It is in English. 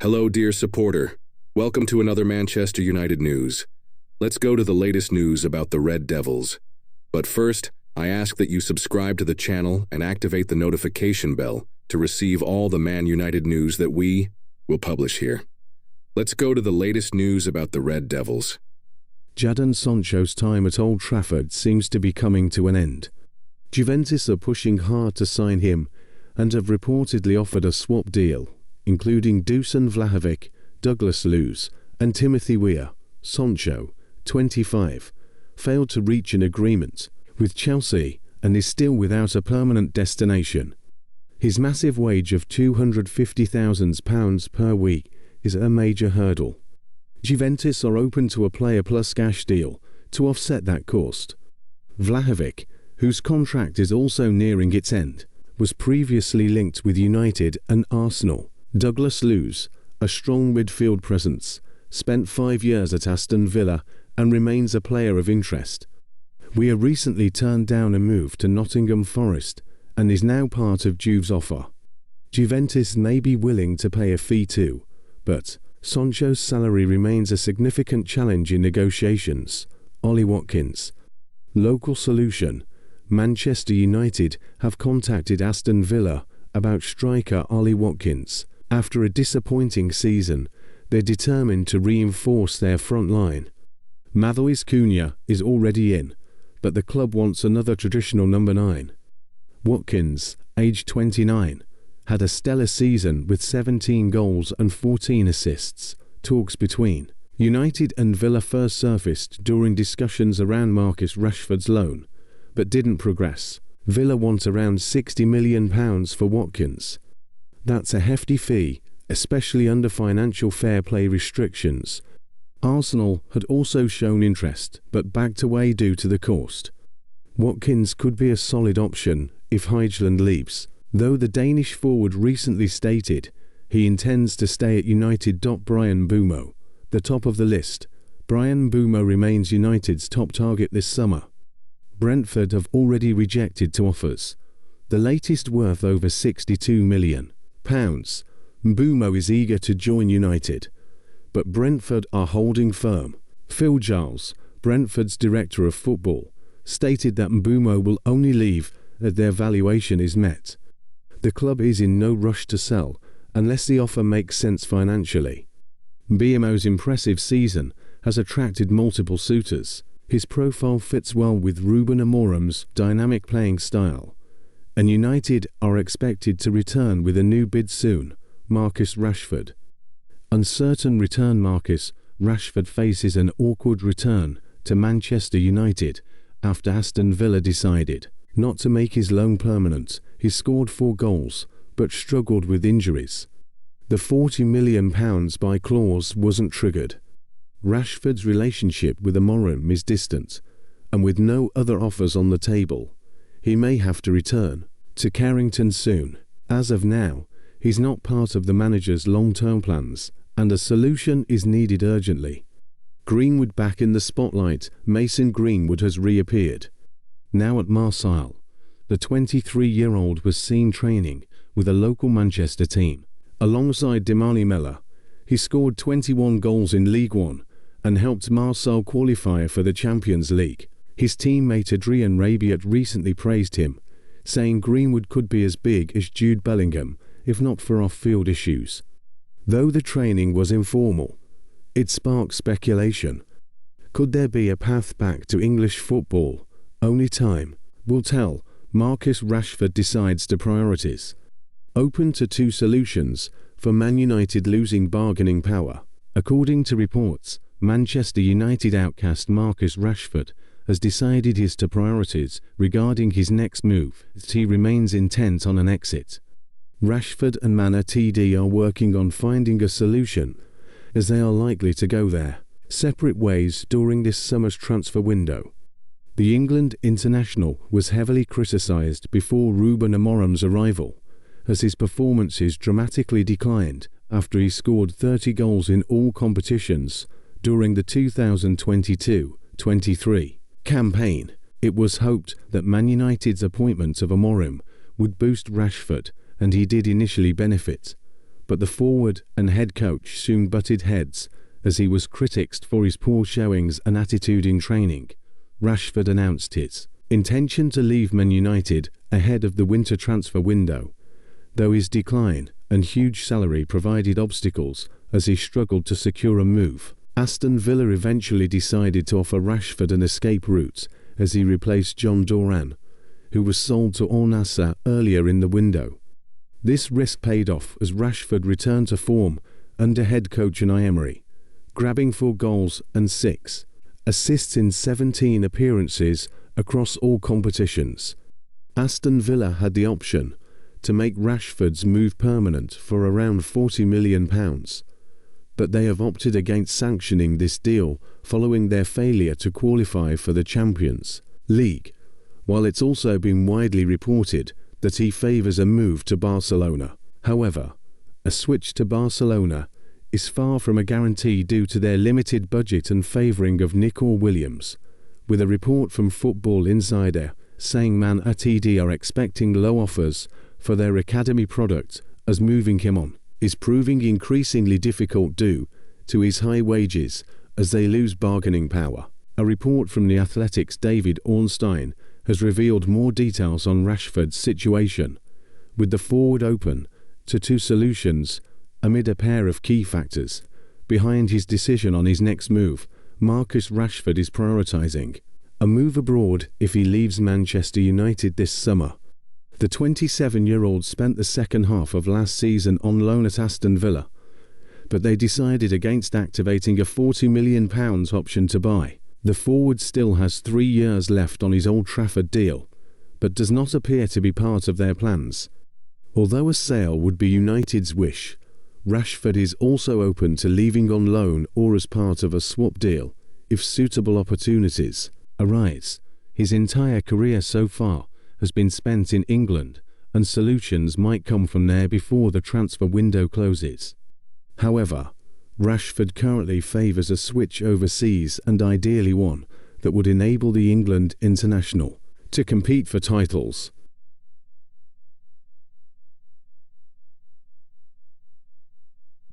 Hello, dear supporter. Welcome to another Manchester United news. Let's go to the latest news about the Red Devils. But first, I ask that you subscribe to the channel and activate the notification bell to receive all the Man United news that we will publish here. Let's go to the latest news about the Red Devils. Jadon Sancho's time at Old Trafford seems to be coming to an end. Juventus are pushing hard to sign him and have reportedly offered a swap deal, including Dusan Vlahovic, Douglas Luiz, and Timothy Weah. Sancho, 25, failed to reach an agreement with Chelsea and is still without a permanent destination. His massive wage of £250,000 per week is a major hurdle. Juventus are open to a player plus cash deal to offset that cost. Vlahovic, whose contract is also nearing its end, was previously linked with United and Arsenal. Douglas Luiz, a strong midfield presence, spent 5 years at Aston Villa and remains a player of interest. Weah recently turned down a move to Nottingham Forest and is now part of Juve's offer. Juventus may be willing to pay a fee too, but Sancho's salary remains a significant challenge in negotiations. Ollie Watkins. Local solution. Manchester United have contacted Aston Villa about striker Ollie Watkins. After a disappointing season, they're determined to reinforce their front line. Matheus Cunha is already in, but the club wants another traditional number 9. Watkins, aged 29, had a stellar season with 17 goals and 14 assists. Talks between United and Villa first surfaced during discussions around Marcus Rashford's loan, but didn't progress. Villa want around £60 million for Watkins. That's a hefty fee, especially under financial fair play restrictions. Arsenal had also shown interest, but backed away due to the cost. Watkins could be a solid option if Højlund leaves, though the Danish forward recently stated he intends to stay at United. Brian Mbeumo, the top of the list. Brian Mbeumo remains United's top target this summer. Brentford have already rejected 2 offers, the latest worth over £62 million. Mbeumo is eager to join United, but Brentford are holding firm. Phil Giles, Brentford's director of football, stated that Mbeumo will only leave as their valuation is met. The club is in no rush to sell unless the offer makes sense financially. Mbeumo's impressive season has attracted multiple suitors. His profile fits well with Ruben Amorim's dynamic playing style, and United are expected to return with a new bid soon. Marcus Rashford. Uncertain return. Marcus Rashford faces an awkward return to Manchester United after Aston Villa decided not to make his loan permanent. He scored 4 goals, but struggled with injuries. The £40 million buy clause wasn't triggered. Rashford's relationship with Amorim is distant, and with no other offers on the table, he may have to return to Carrington soon. As of now, he's not part of the manager's long-term plans, and a solution is needed urgently. Greenwood back in the spotlight. Mason Greenwood has reappeared. Now at Marseille, the 23-year-old was seen training with a local Manchester team. Alongside Demali Mella, he scored 21 goals in League One and helped Marseille qualify for the Champions League. His teammate Adrien Rabiot recently praised him, saying Greenwood could be as big as Jude Bellingham if not for off-field issues. Though the training was informal, it sparked speculation. Could there be a path back to English football? Only time will tell. Marcus Rashford decides to priorities. Open to 2 solutions for Man United losing bargaining power. According to reports, Manchester United outcast Marcus Rashford has decided his top priorities regarding his next move, as he remains intent on an exit. Rashford and Man TD are working on finding a solution, as they are likely to go their separate ways during this summer's transfer window. The England international was heavily criticised before Ruben Amorim's arrival, as his performances dramatically declined after he scored 30 goals in all competitions during the 2022-23 campaign. It was hoped that Man United's appointment of Amorim would boost Rashford, and he did initially benefit. but the forward and head coach soon butted heads as he was critiqued for his poor showings and attitude in training. Rashford announced his intention to leave Man United ahead of the winter transfer window, though his decline and huge salary provided obstacles as he struggled to secure a move. Aston Villa eventually decided to offer Rashford an escape route as he replaced John Duran, who was sold to Al Nassr earlier in the window. This risk paid off as Rashford returned to form under head coach Unai Emery, grabbing 4 goals and 6 assists in 17 appearances across all competitions. Aston Villa had the option to make Rashford's move permanent for around £40 million, but they have opted against sanctioning this deal following their failure to qualify for the Champions League, while it's also been widely reported that he favours a move to Barcelona. However, a switch to Barcelona is far from a guarantee due to their limited budget and favouring of Nico Williams, with a report from Football Insider saying Man United are expecting low offers for their academy product as moving him on is proving increasingly difficult due to his high wages as they lose bargaining power. A report from The Athletic's David Ornstein has revealed more details on Rashford's situation, with the forward open to 2 solutions amid a pair of key factors behind his decision on his next move. Marcus Rashford is prioritising a move abroad if he leaves Manchester United this summer. The 27-year-old spent the second half of last season on loan at Aston Villa, but they decided against activating a £40 million option to buy. The forward still has 3 years left on his Old Trafford deal, but does not appear to be part of their plans. Although a sale would be United's wish, Rashford is also open to leaving on loan or as part of a swap deal if suitable opportunities arise. His entire career so far has been spent in England, and solutions might come from there before the transfer window closes. However, Rashford currently favours a switch overseas, and ideally one that would enable the England international to compete for titles.